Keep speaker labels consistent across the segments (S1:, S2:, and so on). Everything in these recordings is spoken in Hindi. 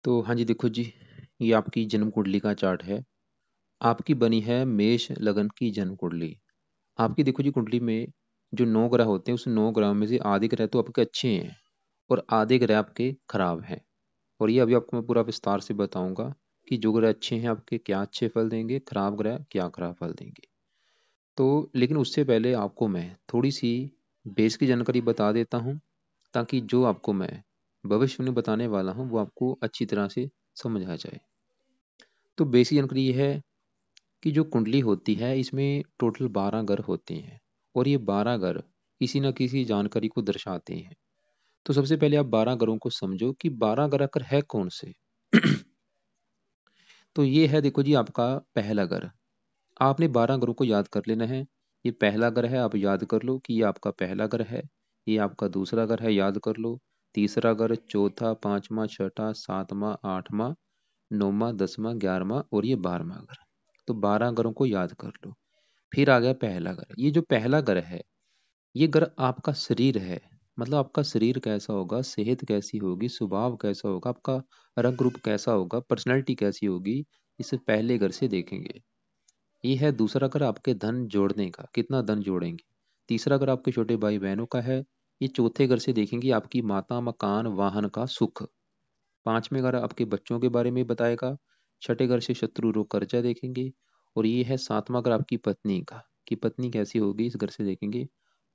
S1: तो हाँ जी, देखो जी, ये आपकी जन्म कुंडली का चार्ट है। आपकी बनी है मेष लगन की जन्म कुंडली। आपकी देखो जी कुंडली में जो 9 ग्रह होते हैं, उस 9 ग्रहों में से आधे ग्रह तो आपके अच्छे हैं और आधे ग्रह आपके खराब हैं। और ये अभी आपको मैं पूरा विस्तार से बताऊंगा कि जो ग्रह अच्छे हैं आपके क्या अच्छे फल देंगे, खराब ग्रह क्या खराब फल देंगे। तो लेकिन उससे पहले आपको मैं थोड़ी सी बेस की जानकारी बता देता हूँ, ताकि जो आपको मैं भविष्य में बताने वाला हूँ वो आपको अच्छी तरह से समझ आ जाए। तो बेसिक जानकारी ये है कि जो कुंडली होती है इसमें टोटल 12 घर होते हैं और ये 12 घर किसी न किसी जानकारी को दर्शाते हैं। तो सबसे पहले आप 12 घरों को समझो कि 12 घर आकर है कौन से। तो ये है देखो जी आपका पहला घर। आपने 12 घरों को याद कर लेना है। ये पहला घर है, आप याद कर लो कि ये आपका पहला घर है। ये आपका दूसरा घर है, याद कर लो। तीसरा घर, चौथा, पांचवा, छठा, सातवां, आठवां, नौवां, 10वां, 11वां और ये 12वां घर। तो 12 घरों को याद कर लो। फिर आ गया पहला घर। ये जो पहला घर है, ये घर आपका शरीर है। मतलब आपका शरीर कैसा होगा, सेहत कैसी होगी, स्वभाव कैसा होगा, आपका रंग रूप कैसा होगा, पर्सनैलिटी कैसी होगी, इसे पहले घर से देखेंगे। ये है दूसरा घर आपके धन जोड़ने का, कितना धन जोड़ेंगे। तीसरा घर आपके छोटे भाई बहनों का है। ये चौथे घर से देखेंगे आपकी माता, मकान, वाहन का सुख। पांचवें घर आपके बच्चों के बारे में बताएगा। छठे घर से शत्रु रोग कर्जा देखेंगे। और ये है सातवां घर आपकी पत्नी का, कि पत्नी कैसी होगी, इस घर से देखेंगे।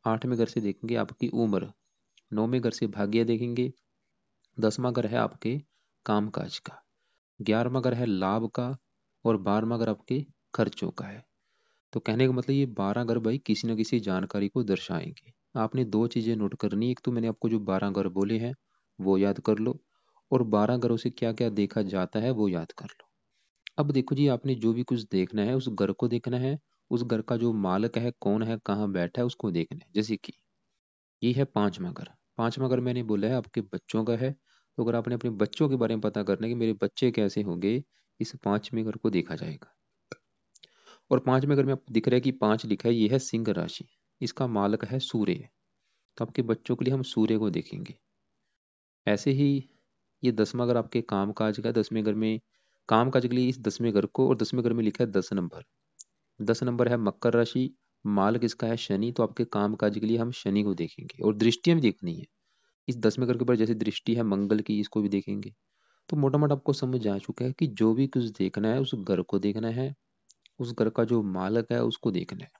S1: आठवें घर से देखेंगे आपकी उम्र। नौवें घर से भाग्य देखेंगे। 10वां घर है आपके कामकाज का। 11वां घर है लाभ का। और 12वां घर आपके खर्चों का है। तो कहने का मतलब ये 12 घर भाई किसी न किसी जानकारी को दर्शाएंगे। आपने दो चीजें नोट करनी, एक तो मैंने आपको जो 12 घर बोले हैं वो याद कर लो, और 12 घरों से क्या क्या देखा जाता है वो याद कर लो। अब देखो जी, आपने जो भी कुछ देखना है उस घर को देखना है। उस घर का जो मालिक है, कौन है, कहाँ बैठा है, उसको देखना है। जैसे कि ये है पांचवा घर। पांचवा घर मैंने बोला है आपके बच्चों का है। तो अगर आपने अपने बच्चों के बारे में पता करना है कि मेरे बच्चे कैसे होंगे, इस पांचवें घर को देखा जाएगा। और पांचवें घर में आपको दिख रहा है कि पांच लिखा है, ये है सिंह राशि। इसका मालक है सूर्य। तो आपके बच्चों के लिए हम सूर्य को देखेंगे। ऐसे ही ये 10वां घर आपके काम काज का। 10वें घर में काम काज के लिए इस 10वें घर को, और 10वें घर में लिखा है 10 नंबर। 10 नंबर है मकर राशि। मालक इसका है शनि। तो आपके काम काज के लिए हम शनि को देखेंगे, और दृष्टियां भी देखनी है। इस 10वें घर के ऊपर जैसे दृष्टि है मंगल की, इसको भी देखेंगे। तो मोटा मोटा आपको समझ आ चुका है कि जो भी कुछ देखना है उस घर को देखना है, उस घर का जो मालक है उसको देखना है।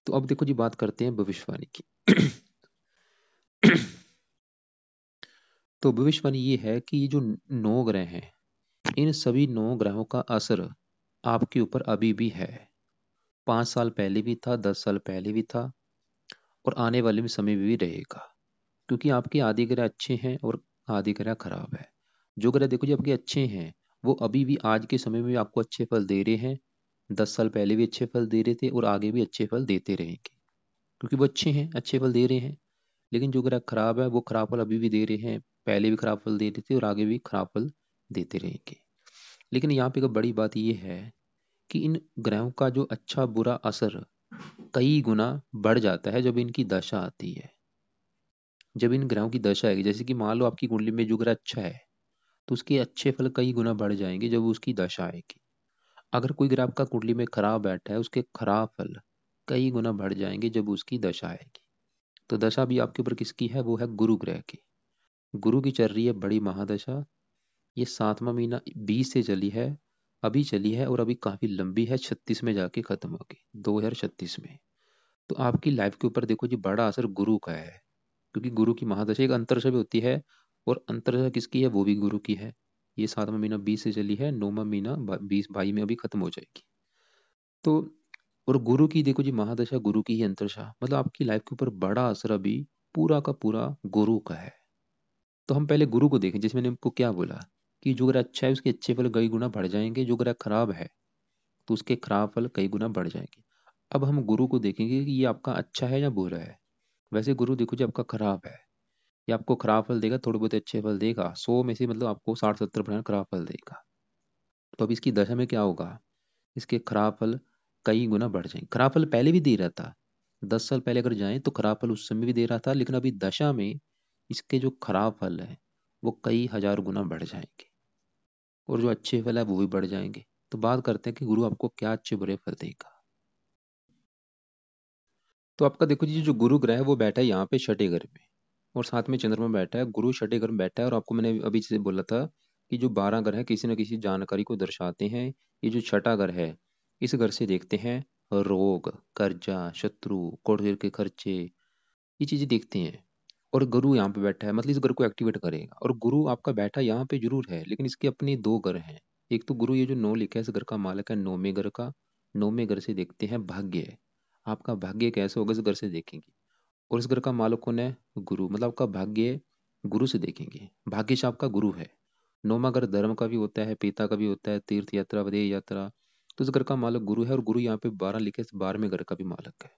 S1: तो अब देखो जी, बात करते हैं भविष्यवाणी की। तो भविष्यवाणी ये है कि ये जो 9 ग्रह हैं, इन सभी 9 ग्रहों का असर आपके ऊपर अभी भी है। 5 साल पहले भी था, 10 साल पहले भी था, और आने वाले में समय में भी रहेगा। क्योंकि आपके आदि ग्रह अच्छे हैं और आदि ग्रह खराब है। जो ग्रह देखो जी आपके अच्छे हैं, वो अभी भी आज के समय में आपको अच्छे फल दे रहे हैं। 10 साल पहले भी अच्छे फल दे रहे थे और आगे भी अच्छे फल देते रहेंगे, क्योंकि वो अच्छे हैं, अच्छे फल दे रहे हैं। लेकिन जो ग्रह खराब है वो खराब फल अभी भी दे रहे हैं, पहले भी खराब फल दे रहे थे और आगे भी खराब फल देते रहेंगे। लेकिन यहाँ पे एक बड़ी बात ये है कि इन ग्रहों का जो अच्छा बुरा असर कई गुना बढ़ जाता है जब इनकी दशा आती है। जब इन ग्रहों की दशा आएगी, जैसे कि मान लो आपकी कुंडली में जो ग्रह अच्छा है, तो उसके अच्छे फल कई गुना बढ़ जाएंगे जब उसकी दशा आएगी। अगर कोई ग्रह आपका कुंडली में खराब बैठा है, उसके खराब फल कई गुना बढ़ जाएंगे जब उसकी दशा आएगी। तो दशा भी आपके ऊपर किसकी है, वो है गुरु ग्रह की। गुरु की चल रही है बड़ी महादशा। ये 7वां महीना 20 से चली है, अभी चली है, और अभी काफी लंबी है, 36 में जाके खत्म होगी, 2036 में। तो आपकी लाइफ के ऊपर देखो जी बड़ा असर गुरु का है, क्योंकि गुरु की महादशा एक अंतरदशा भी होती है, और अंतरदशा किसकी है, वो भी गुरु की है। ये 7वां महीना 20 से चली है, 9वां महीना 20-22 में अभी खत्म हो जाएगी। तो और गुरु की देखो जी महादशा, गुरु की ही अंतरदशा, मतलब आपकी लाइफ के ऊपर बड़ा असर अभी पूरा का पूरा गुरु का है। तो हम पहले गुरु को देखें। जिसमें मैंने आपको क्या बोला कि जो ग्रह अच्छा है उसके अच्छे फल कई गुना बढ़ जाएंगे, जो ग्रह खराब है तो उसके खराब फल कई गुना बढ़ जाएंगे। अब हम गुरु को देखेंगे कि ये आपका अच्छा है या बुरा है। वैसे गुरु देखो जी आपका खराब है, ये आपको खराब फल देगा, थोड़े बहुत अच्छे फल देगा, 100 में से मतलब आपको 60-70% खराब फल देगा। तो अब इसकी दशा में क्या होगा, इसके खराब फल कई गुना बढ़ जाएंगे। खराब फल पहले भी दे रहा था, 10 साल पहले अगर जाएं तो खराब फल उस समय भी दे रहा था, लेकिन अभी दशा में इसके जो खराब फल है वो कई हजार गुना बढ़ जाएंगे, और जो अच्छे फल है वो भी बढ़ जाएंगे। तो बात करते हैं कि गुरु आपको क्या अच्छे बुरे फल देगा। तो आपका देखो जी, जो गुरु ग्रह है वो बैठा है यहाँ पे छठे घर में, और साथ में चंद्रमा बैठा है, गुरु छठे घर में बैठा है। और आपको मैंने अभी से बोला था कि जो 12 घर है किसी न किसी जानकारी को दर्शाते हैं। ये जो छठा घर है, इस घर से देखते हैं रोग, कर्जा, शत्रु, कोर्ट के खर्चे, ये चीजें देखते हैं। और गुरु यहाँ पे बैठा है, मतलब इस घर को एक्टिवेट करेगा। और गुरु आपका बैठा यहाँ पे जरूर है, लेकिन इसके अपने दो घर हैं। एक तो गुरु ये जो नौ लिखा है, इस घर का मालिक है नौवें घर का। नौवें घर से देखते हैं भाग्य, आपका भाग्य कैसे होगा इस घर से देखेंगे। और इस घर का मालिक कौन है? गुरु, मतलब आपका भाग्य गुरु से देखेंगे। भाग्य से आपका गुरु है। नौवां घर धर्म का भी होता है, पिता का भी होता है, तीर्थ यात्रा, विदेह यात्रा। तो इस घर का मालिक गुरु है, और गुरु यहाँ पे 12 लिखे, 12वें घर का भी मालिक है।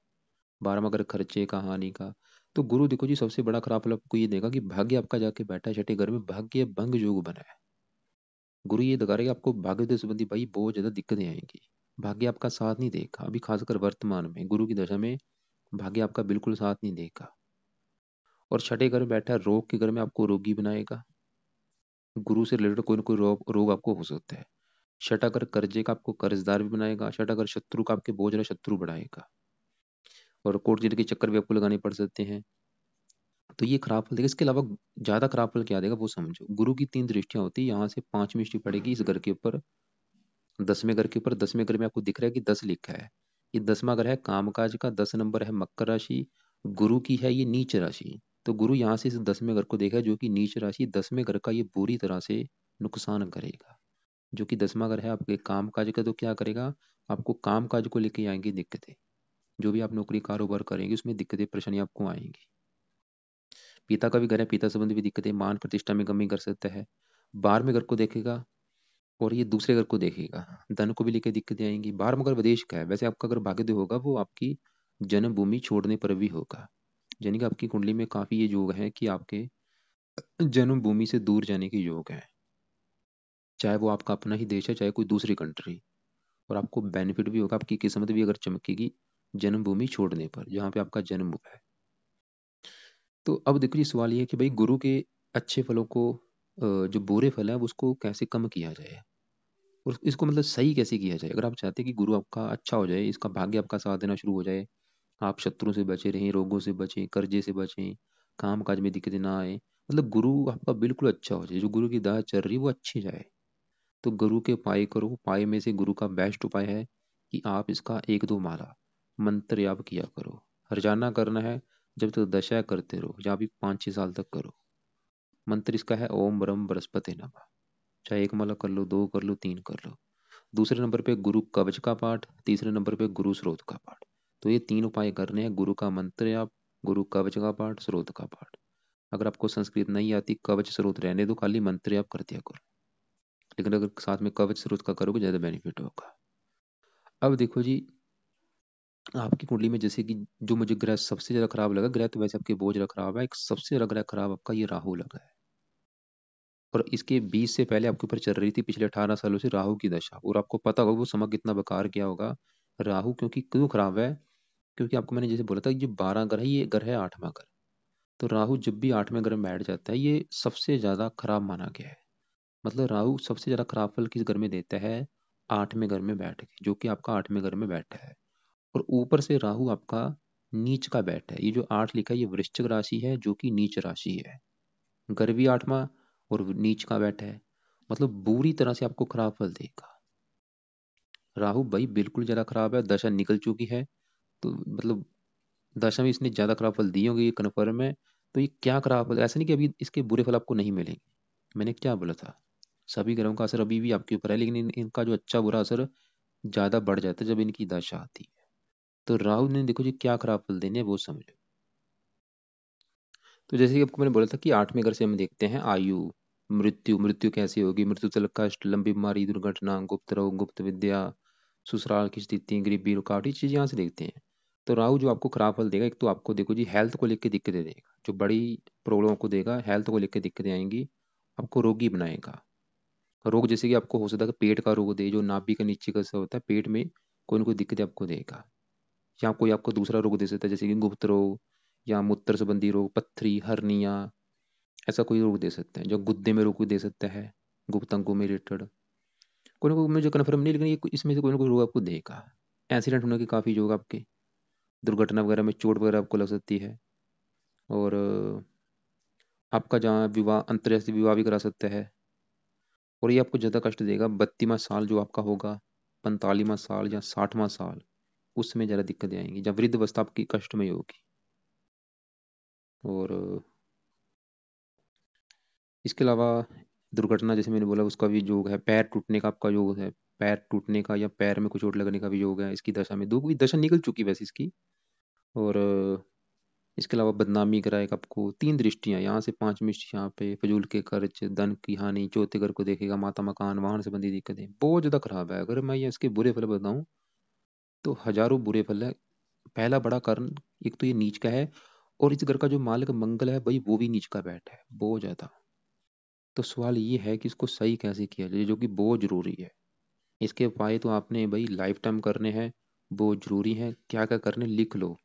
S1: 12वां घर खर्चे का, हानि का। तो गुरु देखो जी, सबसे बड़ा खराब फल आपको ये देगा कि भाग्य आपका जाके बैठा है छठे घर में, भाग्य भंग योग बना है। गुरु ये दिखा रहा है कि आपको भाग्य से संबंधी भाई बहुत ज्यादा दिक्कतें आएंगी। भाग्य आपका साथ नहीं देगा, अभी खासकर वर्तमान में गुरु की दशा में भाग्य आपका बिल्कुल साथ नहीं देगा। और छठे घर में बैठा है रोग के घर में, आपको रोगी बनाएगा। गुरु से रिलेटेड कोई ना कोई रोग आपको हो सकता है। छठा घर कर्जे का आपको कर्जदार भी बनाएगा। छठा घर शत्रु का आपके बहुत ज्यादा शत्रु बढ़ाएगा, और कोर्ट जेल के चक्कर भी आपको लगाने पड़ सकते हैं। तो ये खराब फल देगा। इसके अलावा ज्यादा खराब फल क्या देगा वो समझो। गुरु की 3 दृष्टियां होती है, यहाँ से 5वीं दृष्टि पड़ेगी इस घर के ऊपर, 10वें घर के ऊपर। 10वें घर में आपको दिख रहा है कि 10 लिखा है, ये 10वां घर है कामकाज का। 10 नंबर है मकर राशि, गुरु की है ये नीच राशि। तो गुरु यहाँ से इस 10वें घर को देखा है, जो कि नीच राशि। 10वें घर का ये बुरी तरह से नुकसान करेगा। जो कि 10वां घर है आपके काम काज का, तो क्या करेगा? आपको काम काज को लेके आएंगी दिक्कतें। जो भी आप नौकरी कारोबार करेंगे उसमें दिक्कतें परेशानी आपको आएंगी। पिता का भी घर है, पिता संबंधी भी दिक्कतें, मान प्रतिष्ठा में कमी कर सकता है। 12वें घर को देखेगा, और ये दूसरे घर को देखेगा, धन को भी लेकर दिक्कतें आएंगी। 12वां घर विदेश का है। वैसे आपका अगर भाग्योदय होगा वो आपकी जन्मभूमि छोड़ने पर भी होगा। यानी कि आपकी कुंडली में काफी ये योग है कि आपके जन्मभूमि से दूर जाने के योग है, चाहे वो आपका अपना ही देश है चाहे कोई दूसरी कंट्री। और आपको बेनिफिट भी होगा, आपकी किस्मत भी अगर चमकेगी जन्मभूमि छोड़ने पर, जहाँ पे आपका जन्म हुआ है। तो अब देखो जी, सवाल ये है कि भाई गुरु के अच्छे फलों को, जो बुरे फल है उसको कैसे कम किया जाए, और इसको मतलब सही कैसे किया जाए। अगर आप चाहते हैं कि गुरु आपका अच्छा हो जाए, इसका भाग्य आपका साथ देना शुरू हो जाए, आप शत्रुओं से बचे रहें, रोगों से बचें, कर्जे से बचें, काम काज में दिक्कतें ना आए, मतलब गुरु आपका बिल्कुल अच्छा हो जाए, जो गुरु की दाह चल रही है वो अच्छी जाए। तो गुरु के उपाय करो। उपाय में से गुरु का बेस्ट उपाय है कि आप इसका 1-2 माला मंत्र याप किया करो। रोजाना करना है, जब तक दशा है करते रहो, या भी 5-6 साल तक करो। मंत्र इसका है ओम ब्रह्म बृहस्पति नमः। चाहे 1 माला कर लो, 2 कर लो, 3 कर लो। दूसरे नंबर पे गुरु कवच का पाठ, तीसरे नंबर पे गुरु स्रोत का पाठ। तो ये 3 उपाय करने हैं, गुरु का मंत्र याप, गुरु कवच का पाठ, स्रोत का पाठ। अगर आपको संस्कृत नहीं आती, कवच स्रोत रहने दो, खाली मंत्र याप कर दिया करो। लेकिन अगर साथ में कवच स्रोत का करोगे ज्यादा बेनिफिट होगा। अब देखो जी, आपकी कुंडली में जैसे कि जो मुझे ग्रह सबसे ज्यादा खराब लगा, ग्रह तो वैसे आपके बहुत ज्यादा खराब है, एक सबसे ज्यादा ग्रह खराब आपका ये राहु लगा है। और इसके 20 से पहले आपके ऊपर चल रही थी पिछले 18 सालों से राहु की दशा, और आपको पता होगा वो समय कितना बेकार गया होगा। राहु क्योंकि क्यों खराब है? क्योंकि आपको मैंने जैसे बोला था, ये 12 ग्रह है, ये ग्रह है 8वां घर। तो राहु जब भी 8वें घर में बैठ जाता है, ये सबसे ज्यादा खराब माना गया है। मतलब राहु सबसे ज्यादा खराब फल किस घर में देता है? 8वें घर में बैठ के, जो कि आपका 8वें घर में बैठा है। और ऊपर से राहु आपका नीच का बैठा है। ये जो 8 लिखा है ये वृश्चिक राशि है, जो कि नीच राशि है। घर भी 8वां, और नीच का बैठा है, मतलब बुरी तरह से आपको खराब फल देगा। राहु भाई बिल्कुल ज्यादा खराब है, दशा निकल चुकी है। तो मतलब दशा में इसने ज्यादा खराब फल दिए होंगे, ये कन्फर्म है। तो ये क्या खराब फल, ऐसा नहीं कि अभी इसके बुरे फल आपको नहीं मिलेंगे। मैंने क्या बोला था, सभी ग्रहों का असर अभी भी आपके ऊपर है, लेकिन इनका जो अच्छा बुरा असर ज्यादा बढ़ जाता है जब इनकी दशा आती है। तो राहु ने देखो जी क्या खराब फल देने हैं वो समझो। तो जैसे कि आपको मैंने बोला था कि 8वें घर से हम देखते हैं आयु, मृत्यु। मृत्यु कैसी होगी? मृत्यु तलक कष्ट, लंबी बीमारी, दुर्घटना, गुप्त रोग, गुप्त विद्या, ससुराल की स्थिति, गरीबी, रुकावट, ये चीजें यहाँ से देखते हैं। तो राहु जो आपको खराब फल देगा, एक तो आपको देखो जी हेल्थ को लेकर दिक्कतें देगा, जो बड़ी प्रॉब्लम को देगा, हेल्थ को लेकर दिक्कतें आएंगी, आपको रोगी बनाएगा। रोग जैसे कि आपको हो सकता है कि पेट का रोग दे, जो नाभि के नीचे का से होता है, पेट में कोई ना कोई दिक्कत आपको देगा। या कोई आपको दूसरा रोग दे सकता है, जैसे कि गुप्त रोग, या मूत्र संबंधी रोग, पत्थरी, हर्निया, ऐसा कोई रोग दे सकते हैं, जो गुद्दे में रोग दे सकता है, गुप्त अंगों में रिलेटेड। कोई ना कोई मुझे कन्फर्म नहीं, लेकिन ये इसमें से कोई ना कोई रोग आपको देगा। एक्सीडेंट होने के काफ़ी योग आपके, दुर्घटना वगैरह में चोट वगैरह आपको लग सकती है। और आपका जहाँ विवाह, अंतर्राष्ट्रीय विवाह भी करा सकता है। और ये आपको ज़्यादा कष्ट देगा 32वां साल जो आपका होगा, 45वां साल या 60वां साल, उसमें ज़्यादा दिक्कतें आएंगी, जब वृद्ध अवस्था आपकी कष्टमय होगी। और इसके अलावा दुर्घटना, जैसे मैंने बोला, उसका भी योग है। पैर टूटने का आपका योग है, पैर टूटने का या पैर में कुछ चोट लगने का भी योग है इसकी दशा में। दो भी दशा निकल चुकी है वैसे इसकी। और इसके अलावा बदनामी कराएगा आपको। 3 दृष्टियां, यहाँ से 5 मिष्ट यहाँ पे, फजूल के खर्च, धन की हानि, चौथे घर को देखेगा, माता मकान वाहन संबंधी दिक्कतें, बहुत ज्यादा खराब है। अगर मैं ये इसके बुरे फल बताऊं तो हजारों बुरे फल है। पहला बड़ा कारण, एक तो ये नीच का है, और इस घर का जो मालिक मंगल है भाई, वो भी नीच का बैठ है बहुत ज्यादा। तो सवाल ये है कि इसको सही कैसे किया जाए, जो कि बहुत जरूरी है। इसके उपाय तो आपने भाई लाइफ टाइम करने हैं, बहुत जरूरी है। क्या क्या करने लिख लो,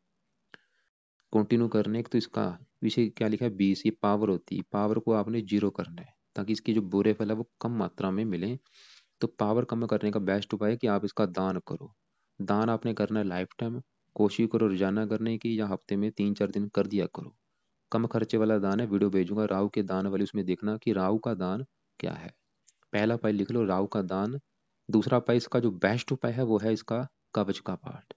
S1: कंटिन्यू करने। एक तो इसका विषय क्या लिखा है, 20, ये पावर होती है, पावर को आपने जीरो करना है, ताकि इसके जो बुरे फल है वो कम मात्रा में मिले। तो पावर कम करने का बेस्ट उपाय है कि आप इसका दान करो। दान आपने करना है लाइफ टाइम। कोशिश करो रोजाना करने की, या हफ्ते में 3-4 दिन कर दिया करो। कम खर्चे वाला दान है, वीडियो भेजूंगा राहु के दान वाली, उसमें देखना कि राहु का दान क्या है। पहला उपाय लिख लो, राहु का दान। दूसरा उपाय, इसका जो बेस्ट उपाय है वो है इसका कवच का पाठ।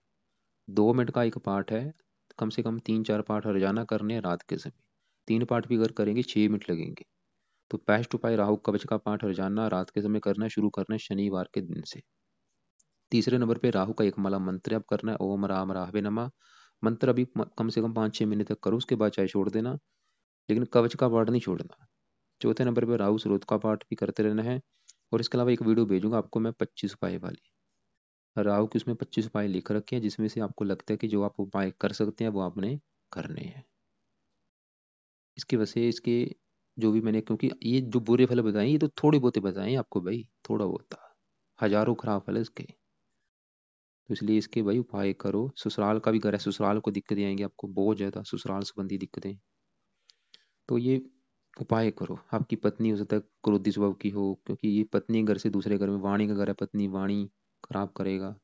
S1: 2 मिनट का एक पाठ है, कम से कम 3-4 पाठ रोजाना करने हैं रात के समय। 3 पाठ भी अगर करेंगे 6 मिनट लगेंगे। तो बेस्ट उपाय राहु कवच का पाठ रोजाना रात के समय करना है, शुरू करना है शनिवार के दिन से। तीसरे नंबर पे राहु का एक माला मंत्र आप करना है, ओम राम राहवे नमः। मंत्र अभी कम से कम 5-6 महीने तक करो, उसके बाद चाहे छोड़ देना, लेकिन कवच का पाठ नहीं छोड़ना। चौथे नंबर पे राहु स्रोत का पाठ भी करते रहना है। और इसके अलावा एक वीडियो भेजूंगा आपको मैं 25 उपाय वाली, राहु की, उसमें 25 उपाय लिख रखे हैं, जिसमें से आपको लगता है कि जो आप उपाय कर सकते हैं वो आपने करने हैं। इसकी वजह से इसके जो भी मैंने, क्योंकि ये जो बुरे फल बताए ये तो थोड़े बहुत बताए आपको भाई, थोड़ा बहुत था, हजारों खराब फल है इसके। तो इसलिए इसके भाई उपाय करो। ससुराल का भी घर है, ससुराल को दिक्कतें आएंगी आपको बहुत ज्यादा, ससुराल संबंधी दिक्कतें। तो ये उपाय करो। आपकी पत्नी हो सकता है क्रोधी स्वभाव की हो, क्योंकि ये पत्नी घर से दूसरे घर में, वाणी का घर है, पत्नी वाणी खराब करेगा।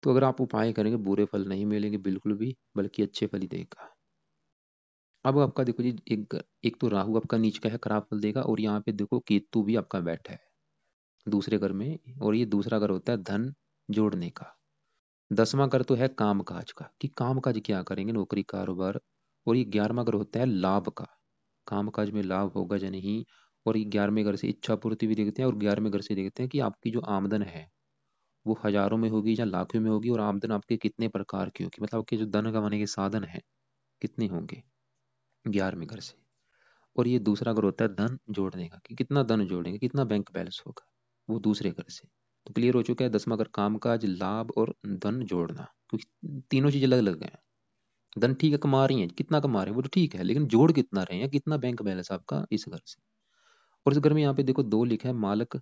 S1: तो अगर आप उपाय करेंगे बुरे फल नहीं मिलेंगे बिल्कुल भी, बल्कि अच्छे फल ही देगा। अब आपका देखो जी, एक तो राहु आपका नीच का है, खराब फल देगा, और यहाँ पे देखो केतु भी आपका बैठा है दूसरे घर में। और ये दूसरा घर होता है धन जोड़ने का। 10वां घर तो है काम काज का, कि काम काज क्या करेंगे, नौकरी कारोबार। और ये 11वां घर होता है लाभ का, काम काज में लाभ होगा या नहीं। और ये 11वें घर से इच्छा पूर्ति भी देखते हैं, और 11वें घर से देखते हैं कि आपकी जो आमदन है वो हजारों में होगी या लाखों में होगी, और आमदन आपके कितने प्रकार की होगी, मतलब आपके जो धन कमाने के साधन है कितने होंगे 11वें घर से। और ये दूसरा अगर होता है धन जोड़ने का, कि कितना धन जोड़ेंगे, कितना बैंक बैलेंस होगा, वो दूसरे घर से। तो क्लियर हो चुका है 10वां घर कामकाज, लाभ और धन जोड़ना, क्योंकि तीनों चीज अलग अलग है। धन ठीक है कमा रही है, कितना कमा रहे हैं वो तो ठीक है, लेकिन जोड़ कितना रहे हैं, कितना बैंक बैलेंस आपका इस घर से। और इस घर में यहाँ पे देखो 2 लिखा है मालक।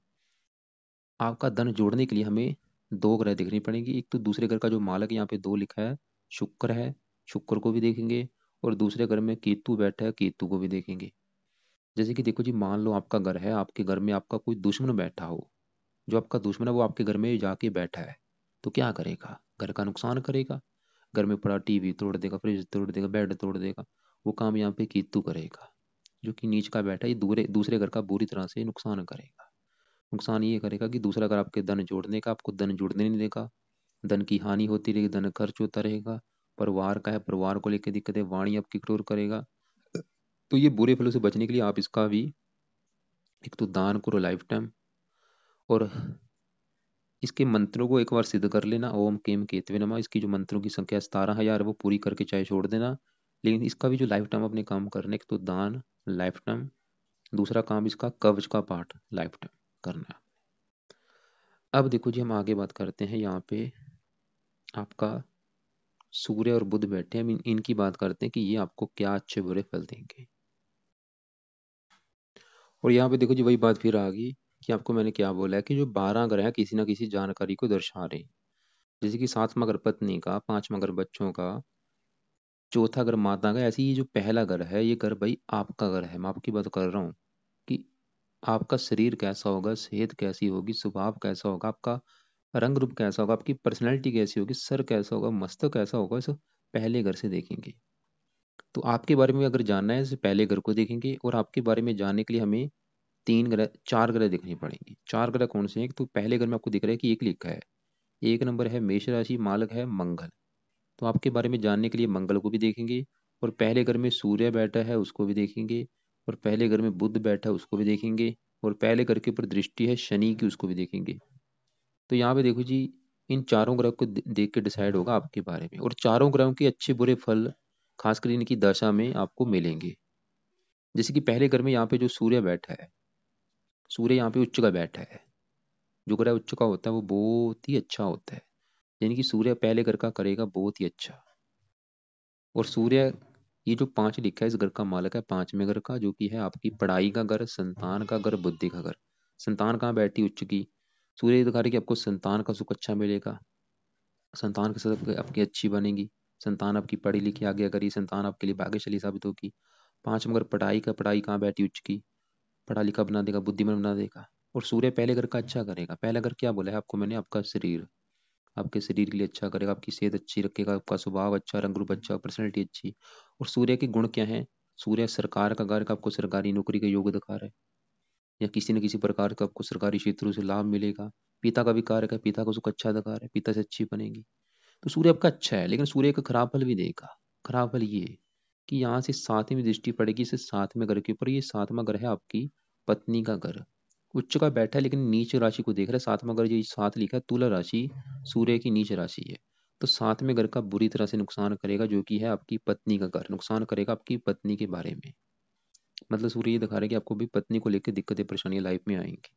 S1: आपका धन जोड़ने के लिए हमें 2 ग्रह देखनी पड़ेगी। एक तो दूसरे घर का जो मालक यहाँ पे 2 लिखा है, शुक्र है, शुक्र को भी देखेंगे। और दूसरे घर में केतु बैठा है, केतु को भी देखेंगे। जैसे कि देखो जी, मान लो आपका घर है, आपके घर में आपका कोई दुश्मन बैठा हो, जो आपका दुश्मन है वो आपके घर में जाके बैठा है, तो क्या करेगा, घर का नुकसान करेगा। घर में पड़ा टीवी तोड़ देगा, फ्रिज तोड़ देगा, बेड तोड़ देगा। वो काम यहाँ पे केतु करेगा, जो कि नीच का बैठा है, ये दूसरे दूसरे घर का बुरी तरह से नुकसान करेगा। नुकसान ये करेगा कि दूसरा घर आपके धन जोड़ने का, आपको धन जुड़ने नहीं देगा। धन की हानि होती रहेगी, धन खर्च होता रहेगा। परिवार का है, परिवार को लेकर दिक्कतें, वाणी आपकी क्रूर करेगा। तो ये बुरे फलों से बचने के लिए आप इसका भी एक तो दान करो लाइफ टाइम। और इसके मंत्रों को एक बार सिद्ध कर लेना, ओम केम केतवे नमः। इसकी जो मंत्रों की संख्या 17,000 वो पूरी करके चाहे छोड़ देना। लेकिन इसका भी जो लाइफ टाइम अपने काम करने, एक तो दान लाइफ टाइम, दूसरा काम इसका कवच का पाठ लाइफ टाइम करना है। अब देखो जी, हम आगे बात करते हैं। यहाँ पे आपका सूर्य और बुध बैठे हैं, हम इनकी बात करते हैं कि ये आपको क्या अच्छे बुरे फल देंगे। और यहाँ पे देखो जी, वही बात फिर आ गई कि आपको मैंने क्या बोला है, कि जो 12 ग्रह हैं किसी ना किसी जानकारी को दर्शा रहे हैं। जैसे कि 7वां घर पत्नी का, 5वां घर बच्चों का, चौथा घर माता का, ऐसे ही ये जो पहला घर है ये घर भाई आपका घर है। मैं आपकी बात कर रहा हूँ कि आपका शरीर कैसा होगा, सेहत कैसी होगी, स्वभाव कैसा होगा, आपका रंग रूप कैसा होगा, आपकी पर्सनैलिटी कैसी होगी, सर कैसा होगा, मस्तक कैसा होगा, सब पहले घर से देखेंगे। तो आपके बारे में अगर जानना है तो पहले घर को देखेंगे, और आपके बारे में जानने के लिए हमें तीन ग्रह, चार ग्रह देखने पड़ेंगे। चार ग्रह कौन से हैं? तो पहले घर में आपको दिख रहा है कि एक लिखा है, एक नंबर है मेष राशि, मालक है मंगल। तो आपके बारे में जानने के लिए मंगल को भी देखेंगे, और पहले घर में सूर्य बैठा है उसको भी देखेंगे, और पहले घर में बुध बैठा है उसको भी देखेंगे, और पहले घर के ऊपर दृष्टि है शनि की उसको भी देखेंगे। तो यहाँ पे देखो जी, इन चारों ग्रह को देख के डिसाइड होगा आपके बारे में, और चारों ग्रहों के अच्छे बुरे फल खासकर इनकी दशा में आपको मिलेंगे। जैसे कि पहले घर में यहाँ पे जो सूर्य बैठा है, सूर्य यहाँ पे उच्च का बैठा है। जो ग्रह उच्च का होता है वो बहुत ही अच्छा होता है, यानी कि सूर्य पहले घर का करेगा बहुत ही अच्छा। और सूर्य, ये जो पांच लिखा है इस घर का मालक है पांचवें घर का, जो कि है आपकी पढ़ाई का घर, संतान का घर, बुद्धि का घर। संतान कहाँ बैठी उच्च की? सूर्य ये दिखा रही कि आपको संतान का सुख अच्छा मिलेगा, संतान के साथ आपकी अच्छी बनेगी, संतान आपकी पढ़ी लिखी आगे करी, संतान आपके लिए भाग्यशाली साबित होगी। पांच मगर पढ़ाई का, पढ़ाई कहाँ बैठी उच्च की, पढ़ा लिखा बना देगा, बुद्धिमान बना देगा। और सूर्य पहले घर का अच्छा करेगा। पहला घर क्या बोला है आपको मैंने? आपका शरीर, आपके शरीर के लिए अच्छा करेगा, आपकी सेहत अच्छी रखेगा, आपका स्वभाव अच्छा, रंग रूप अच्छा, पर्सनैलिटी अच्छी। और सूर्य के गुण क्या है? सूर्य सरकार का कारक, आपको सरकारी नौकरी का योग दिखा रहा है, या किसी न किसी प्रकार का आपको सरकारी क्षेत्रों से लाभ मिलेगा। पिता का भी कारक है, पिता को सुख अच्छा दिखा रहा है, पिता से अच्छी बनेगी। तो सूर्य आपका अच्छा है, लेकिन सूर्य का खराब फल भी देगा। खराब फल ये कि यहाँ से सातवीं दृष्टि पड़ेगी इसे सातवें घर के ऊपर। ये सातवां घर है आपकी पत्नी का घर, उच्च का बैठा है लेकिन नीच राशि को देख रहा है। सातवां घर जो सात लिखा है तुला राशि, सूर्य की नीच राशि है। तो सातवें घर का बुरी तरह से नुकसान करेगा, जो कि है आपकी पत्नी का घर, नुकसान करेगा आपकी पत्नी के बारे में। मतलब सूर्य ये दिखा रहा है कि आपको भी पत्नी को लेकर दिक्कतें परेशानियां लाइफ में आएंगी।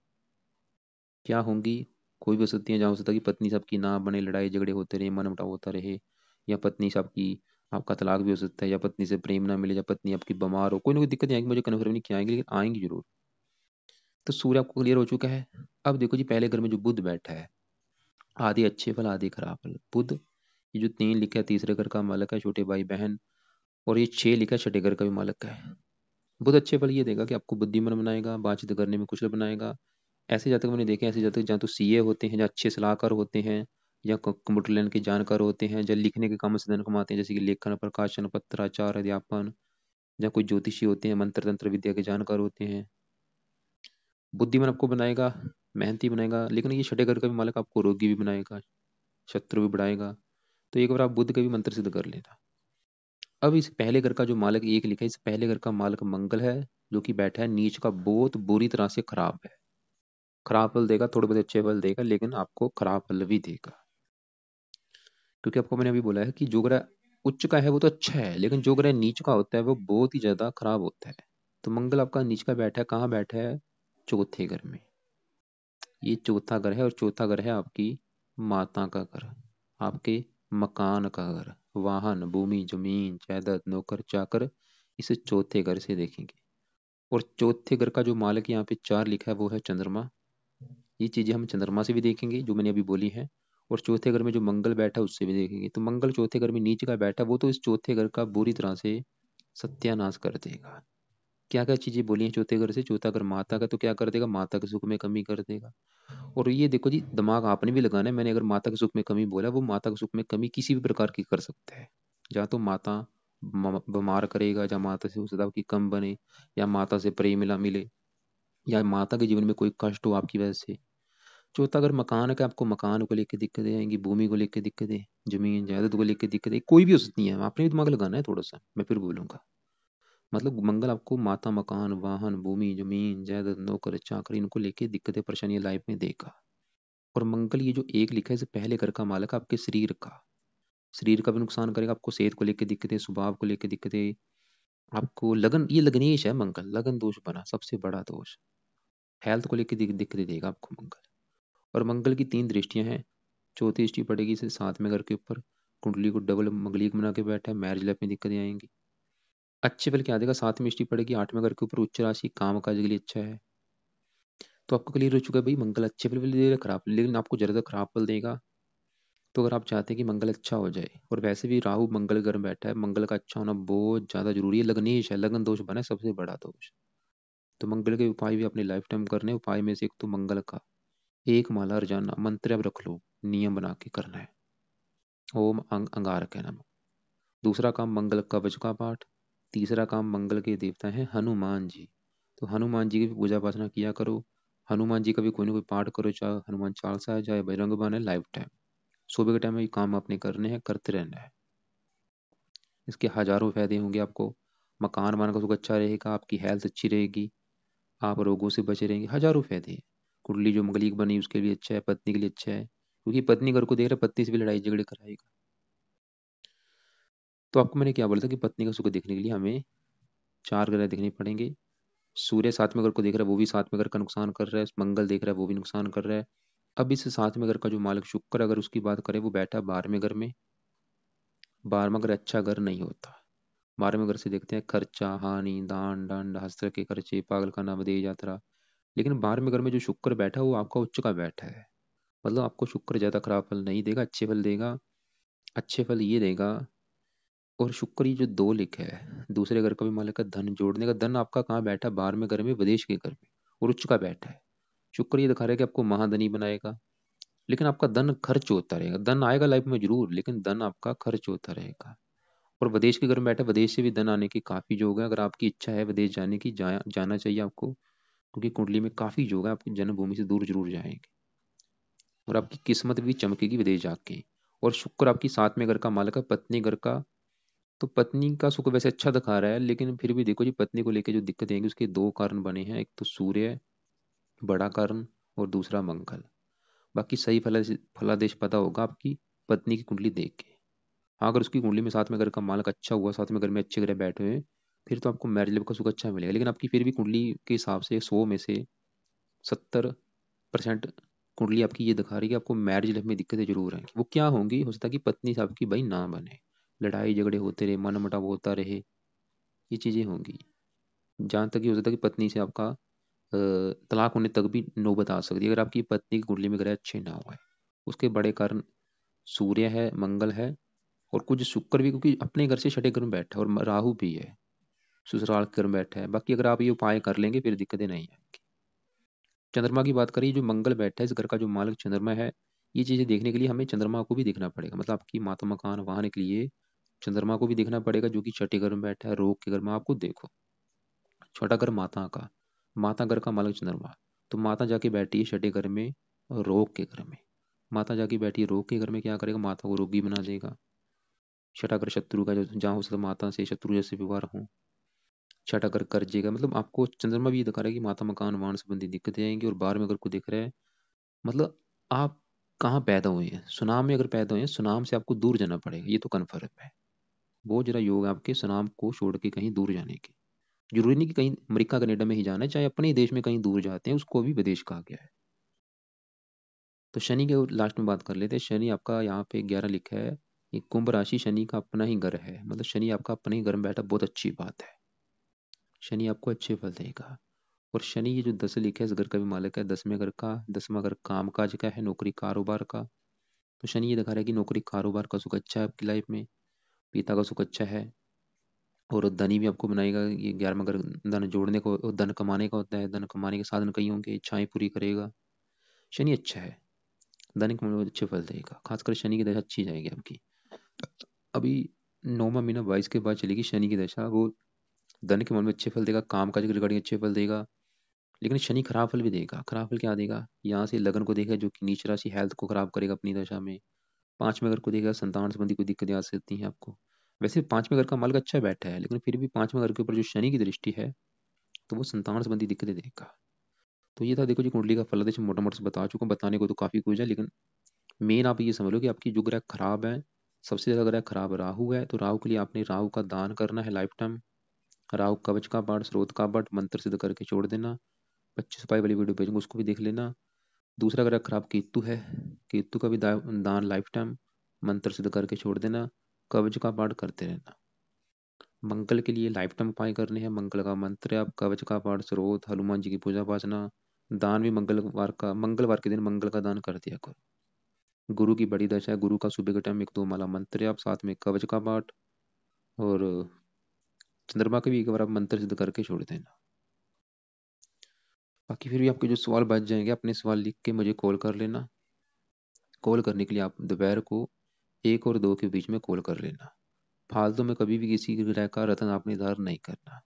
S1: क्या होंगी? कोई भी हो सकती है, जहाँ हो सकता है कि पत्नी से आपकी ना बने, लड़ाई झगड़े होते रहे, मनमुटाव होता रहे, या पत्नी से आपकी, आपका तलाक भी हो सकता है, या पत्नी से प्रेम ना मिले, या पत्नी आपकी बीमार हो, कोई ना कोई दिक्कत आएगी, मुझे कन्फर्म नहीं क्या आएंगी लेकिन आएंगी जरूर। तो सूर्य आपको क्लियर हो चुका है। अब देखो जी, पहले घर में जो बुध बैठा है, आधे अच्छे फल आधे खराब फल। बुध, ये जो तीन लिखा है तीसरे घर का मालक है, छोटे भाई बहन, और ये छह लिखा है छठे घर का भी मालक है। बुध अच्छे फल ये देगा कि आपको बुद्धिमान बनाएगा, बातचीत करने में कुशल बनाएगा। ऐसे जातक मैंने देखे हैं, ऐसे जातक जहाँ तो सीए होते हैं, जहाँ अच्छे सलाहकार होते हैं, या कंप्यूटर लाइन के जानकार होते हैं, जहाँ लिखने के काम से धन कमाते हैं, जैसे कि लेखन, प्रकाशन, पत्राचार, अध्यापन, जहाँ कोई ज्योतिषी होते हैं, मंत्र तंत्र विद्या के जानकार होते हैं। बुद्धिमान आपको बनाएगा, मेहनती बनाएगा, लेकिन ये छठे घर का भी मालिक आपको रोगी भी बनाएगा, शत्रु भी बढ़ाएगा। तो एक बार आप बुद्ध के भी मंत्र सिद्ध कर लेना। अब इस पहले घर का जो मालिक एक लिखा है, इस पहले घर का मालिक मंगल है, जो कि बैठा है नीच का, बहुत बुरी तरह से खराब है। खराब फल देगा, थोड़े बहुत अच्छे फल देगा, लेकिन आपको खराब फल भी देगा। क्योंकि आपको मैंने अभी बोला है कि जो ग्रह उच्च का है वो तो अच्छा है, लेकिन जो ग्रह नीच का होता है वो बहुत ही ज्यादा खराब होता है। तो मंगल आपका नीच का बैठा है, कहाँ बैठा है? चौथे घर में। ये चौथा घर है, और चौथा घर है आपकी माता का घर, आपके मकान का घर, वाहन, भूमि, जमीन, जायदाद, नौकर चाकर, इसे चौथे घर से देखेंगे। और चौथे घर का जो मालिक यहाँ पे चार लिखा है वो है चंद्रमा। ये चीजें हम चंद्रमा से भी देखेंगे जो मैंने अभी बोली है। और चौथे घर में जो मंगल बैठा है उससे भी देखेंगे। तो मंगल चौथे घर में नीच का बैठा है, वो तो इस चौथे घर का बुरी तरह से सत्यानाश कर देगा। क्या क्या चीजें बोली हैं चौथे घर से? चौथा घर माता का, तो क्या कर देगा? माता के सुख में कमी कर देगा। और ये देखो जी, दिमाग आपने भी लगाना है। मैंने अगर माता के सुख में कमी बोला, वो माता के सुख में कमी किसी भी प्रकार की कर सकता है। या तो माता बीमार करेगा, या माता से उसदा की कम बने, या माता से प्रेम मिला मिले, या माता के जीवन में कोई कष्ट हो आपकी वजह से। चौथा अगर मकान है कि आपको मकान को लेकर दिक्कतें आएंगी, भूमि को लेकर दिक्कतें, जमीन जायदाद को लेकर दिक्कतें, कोई भी हो सकती है। आपने भी दिमाग लगाना है थोड़ा सा, मैं फिर बोलूंगा। मतलब मंगल आपको माता, मकान, वाहन, भूमि, जमीन, जायदाद, नौकर चाकरी, इनको लेके दिक्कतें परेशानियां लाइफ में देगा। और मंगल ये जो एक लिखा है इसे पहले घर का मालक है आपके शरीर का, शरीर का भी नुकसान करेगा। आपको सेहत को लेकर दिक्कतें, स्वभाव को लेकर दिक्कतें, आपको लगन, ये लगनेश है मंगल, लगन दोष बना सबसे बड़ा दोष। हेल्थ को लेकर दिक्कतें देगा आपको मंगल। और मंगल की तीन दृष्टियां हैं। चौथी दृष्टि पड़ेगी इसे सातवें घर के ऊपर, कुंडली को डबल मंगलिक बना के बैठा है, मैरिज लाइफ में दिक्कतें आएंगी। अच्छे फल क्या देगा? सातवीं दृष्टि पड़ेगी आठवें घर के ऊपर, उच्च राशि, काम काज के लिए अच्छा है। तो आपको क्लियर हो चुका है भाई, मंगल अच्छे फल भी दे रहा है, खराब फल, लेकिन आपको ज्यादा खराब फल देगा। तो अगर आप चाहते हैं कि मंगल अच्छा हो जाए, और वैसे भी राहु मंगल घर में बैठा है, मंगल का अच्छा होना बहुत ज़्यादा जरूरी है, लग्नेश है, लगन दोष बना है सबसे बड़ा दोष। तो मंगल के उपाय भी अपनी लाइफ टाइम करने हैं। उपाय में से एक तो मंगल का एक माला अर्जाना मंत्र अब रख लो, नियम बना के करना है, ओम अंगारक है नमः। दूसरा काम मंगल कवच का पाठ। तीसरा काम मंगल के देवता हैं हनुमान जी, तो हनुमान जी की भी पूजा पाठना किया करो। हनुमान जी का भी कोई ना कोई पाठ करो, चाहे हनुमान चालीसा है, चाहे बजरंग बाण है, लाइफ टाइम सुबह के टाइम में ये काम आपने करने हैं, करते रहना है। इसके हजारों फायदे होंगे आपको। मकान बनाने का सुख अच्छा रहेगा, आपकी हेल्थ अच्छी रहेगी, आप रोगों से बचे रहेंगे, हजारों फायदे हैं। कुंडली जो मंगलिक बनी उसके लिए अच्छा है, पत्नी के लिए अच्छा है, क्योंकि पत्नी घर को देख रहा है, पत्नी से भी लड़ाई झगड़े कराएगा। तो आपको मैंने क्या बोला था कि पत्नी का सुख देखने के लिए हमें चार ग्रह देखने पड़ेंगे। सूर्य सातवें घर को देख रहा है, वो भी सातवें घर का नुकसान कर रहा है, मंगल देख रहा है, वो भी नुकसान कर रहा है। अब इस सातवें घर का जो मालिक शुक्र, अगर उसकी बात करें, वो बैठा 12वें घर में। 12वां घर अच्छा घर नहीं होता। 12वें घर से देखते हैं खर्चा, हानि, दान दंड, हस्त्र के खर्चे, पागल का नाम, दे यात्रा। लेकिन 12वें घर में जो शुक्र बैठा है वो आपका उच्च का बैठा है, मतलब आपको शुक्र ज्यादा खराब फल नहीं देगा, अच्छे फल देगा। अच्छे फल ये देगा। और शुक्र ये जो दो लिखा है, दूसरे घर का भी मालिक है, धन जोड़ने का। धन आपका कहाँ बैठा है? 12वें घर में, विदेश के घर में, और उच्च का बैठा है। शुक्र ये दिखा रहा है कि आपको महाधनी बनाएगा, लेकिन आपका धन खर्च होता रहेगा। धन आएगा लाइफ में जरूर, लेकिन धन आपका खर्च होता रहेगा। और विदेश के घर में बैठा, विदेश से भी धन आने की काफी योग है। अगर आपकी इच्छा है विदेश जाने की, जाना चाहिए आपको, क्योंकि कुंडली में काफी योग है, आपकी जन्मभूमि से दूर जरूर जाएंगे, और आपकी किस्मत भी चमकेगी विदेश जाके। और शुक्र आपकी 7वें घर का मालिक है, पत्नी घर का। तो पत्नी का सुख वैसे अच्छा दिखा रहा है, लेकिन फिर भी देखो जी, पत्नी को लेकर जो दिक्कत आएंगी उसके दो कारण बने हैं, एक तो सूर्य बड़ा कारण, और दूसरा मंगल। बाकी सही फलादेश पता होगा आपकी पत्नी की कुंडली देख के। हाँ, अगर उसकी कुंडली में 7वें घर का मालक अच्छा हुआ, 7वें घर में अच्छे ग्रह बैठे हुए हैं, फिर तो आपको मैरिज लाइफ का सुख अच्छा मिलेगा। लेकिन आपकी फिर भी कुंडली के हिसाब से 100 में से 70% कुंडली आपकी ये दिखा रही है कि आपको मैरिज लाइफ में दिक्कतें जरूर आएंगी। वो क्या होंगी? हो सकता है कि पत्नी से आपकी भाई ना बने, लड़ाई झगड़े होते रहे, मन मुटाव होता रहे, ये चीजें होंगी। जहाँ तक कि हो सकता है कि पत्नी से आपका तलाक होने तक भी नौबत आ सकती है, अगर आपकी पत्नी की कुंडली में ग्रह अच्छे ना हुए। उसके बड़े कारण सूर्य है, मंगल है, और कुछ शुक्र भी, क्योंकि अपने घर से छठे घर में बैठा है, और राहु भी है, ससुराल के घर में बैठा है। बाकी अगर आप ये उपाय कर लेंगे फिर दिक्कतें नहीं आएंगी। चंद्रमा की बात करिए, जो मंगल बैठा है, इस घर का जो मालिक चंद्रमा है। ये चीजें देखने के लिए हमें चंद्रमा को भी देखना पड़ेगा, मतलब आपकी माता मकान वाहन के लिए चंद्रमा को भी देखना पड़ेगा, जो कि छठे घर में बैठा है, रोग के घर में। आपको देखो, छोटा घर माता का, माता घर का मालिक चंद्रमा, तो माता जाके बैठी है छठे घर में, रोग के घर में। माता जाके बैठी है रोग के घर में, क्या करेगा? माता को रोगी बना देगा। छठा घर शत्रु का, जो जहाँ हो सकता है माता से शत्रु जैसे व्यवहार हो। छठा घर कर्जे का, मतलब आपको चंद्रमा भी ये दिखा रहा है कि माता मकान वाहन संबंधी दिक्कतें आएंगी। और 12वें घर को दिख रहा है, मतलब आप कहाँ पैदा हुए हैं? सुनाम में अगर पैदा हुए हैं, सुनाम से आपको दूर जाना पड़ेगा, ये तो कन्फर्म है। बहुत जरा योग है आपके सुनाम को छोड़ के कहीं दूर जाने की। जरूरी नहीं कि कहीं अमेरिका कनाडा में ही जाना है, चाहे अपने ही देश में कहीं दूर जाते हैं, उसको भी विदेश कहा गया है। तो शनि के लास्ट में बात कर लेते हैं। शनि आपका यहाँ पे 11 लिखा है, ये कुंभ राशि शनि का अपना ही घर है, मतलब शनि आपका अपने ही घर में बैठा, बहुत अच्छी बात है। शनि आपको अच्छे फल देगा। और शनि ये जो 10 लिखा है, इस घर का भी मालिक है, 10वें घर का। 10वां घर काम काज का है, नौकरी कारोबार का। तो शनि ये दिखा रहा है कि नौकरी कारोबार का सुख अच्छा है आपकी लाइफ में, पिता का सुख अच्छा है। और धनी भी आपको बनाएगा, ये 11वां घर धन जोड़ने को, धन कमाने का होता है, धन कमाने के साधन कई होंगे, इच्छाएं पूरी करेगा। शनि अच्छा है, धन कमाने में अच्छे फल देगा, खासकर शनि की दशा अच्छी जाएगी आपकी। अभी 9वां महीना 22 के बाद चलेगी शनि की दशा, वो धन के मामले में अच्छे फल देगा, काम काज के रिगार्डिंग अच्छे फल देगा। लेकिन शनि खराब फल भी देगा। खराब फल क्या देगा? यहाँ से लगन को देगा, जो कि नीच राशि, हेल्थ को खराब करेगा अपनी दशा में। 5वें घर को देगा, संतान संबंधी कोई दिक्कतें आ सकती हैं आपको। वैसे 5वें घर का मालिक अच्छा बैठा है, लेकिन फिर भी 5वें घर के ऊपर जो शनि की दृष्टि है, तो वो संतान संबंधी दिक्कतें देगा। तो ये था, देखो जी, कुंडली का फलादेश मोटा मोटा से बता चुका हूँ, बताने को तो काफी कुछ है, लेकिन मेन आप ये समझ लो कि आपकी जो ग्रह खराब है, सबसे ज्यादा ग्रह खराब राहु है। तो राहु के लिए आपने राहु का दान करना है लाइफ टाइम। राहु कवच का पाठ, स्रोत का पाठ मंत्र सिद्ध करके छोड़ देना। 25 रुपए वाली वीडियो भेजूंगा, उसको भी देख लेना। दूसरा ग्रह खराब केतु है, केतु का भी दान लाइफ टाइम मंत्र सिद्ध करके छोड़ देना। कवच का पाठ करते रहना। मंगल के लिए लाइफ टाइम उपाय करने हैं, मंगल का मंत्र आप कवच का पाठ, स्रोत, हनुमान जी की पूजा पासना। दान भी मंगलवार के दिन मंगल का दान कर दिया करो। गुरु की बड़ी दशा है, गुरु का सुबह के टाइम एक दो माला मंत्र है, आप साथ में कवच का पाठ, और चंद्रमा के भी एक बार आप मंत्र सिद्ध करके छोड़ देना। बाकी फिर भी आपके जो सवाल बच जाएंगे, अपने सवाल लिख के मुझे कॉल कर लेना। कॉल करने के लिए आप दोपहर को 1 और 2 के बीच में कॉल कर लेना। फालतू में कभी भी किसी ग्रह का रत्न आपने धारण नहीं करना।